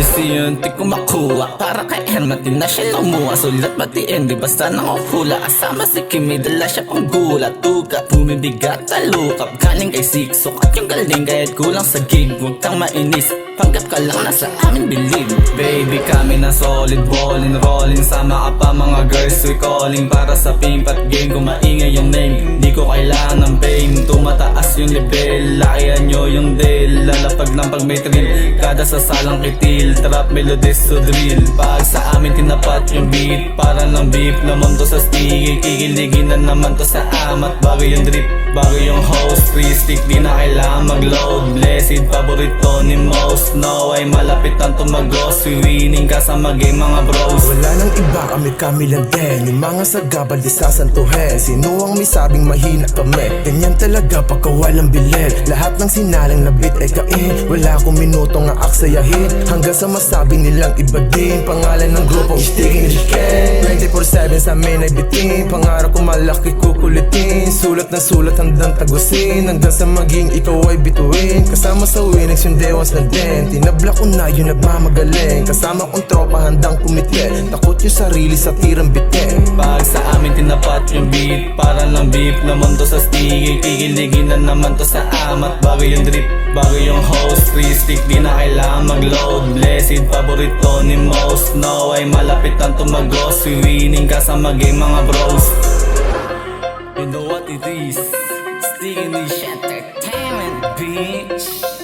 easy yun, di ko makuha. Para kay Herman, di na siya lumuha. Sulat batiin, di basta nakukula. Kasama si Kimi, dala siya pang gulat. Tugat, bumibigat, talukap. Galing kay Siksok at yung galing kahit kulang sa gig. Huwag kang mainis, panggap ka lang, nasa amin believe. Baby, kami na solid, ballin', rollin'. Sama ka pa mga girls, we calling. Para sa pimp at game, kung maingay yung name, di ko kailangan ng pain. Tumataas yung level, lakihan nyo yung deal. Lalapag ng pag may thrill, kada sasalang kitil. Trap melodies to drill, pag sa amin tinapat yung beat. Para ng beef, naman to sa sticky. Kikiligin na naman to sa amat. Bago yung drip, bago yung host. 3 stick, di na kailangan mag-load. Blessed, paborito ni most. No ay malapit ang tumagos. We winning kasama game mga bros. Wala nang iba, kami lang din. Yung mga sagabal di sasantuhin. Sino ang may sabing mahina kami? Ganyan talaga pagka walang bilet. Lahat ng sinalang labit ay kain. Wala akong minuto nga aksayahin. Hanggang sa masabi nilang iba din. Pangalan ng grupong sticking the can. 24/7 sa amin ay bitin. Pangarap ko malaki kukulitin. Sulat na sulat hanggang tagusin. Hanggang sa maging ikaw ay bituin. Kasama sa winnings yung dewans na din. Tinabla ko na yung nagmamagaling. Kasama kong tropa handang kumite. Takot yung sarili sa tirang bitin. Pag sa amin tinapat yung beat, para ng beef, naman to sa sticky. Kikiligin na naman to sa amat. Bago yung drip, bago yung host. 3 stick, di na kailangan mag-load. Blessed, paborito ni most. No ay malapit ang tumagos. We winning kasama game mga bros. You know what it is, Sticky Niche Entertainment, bitch.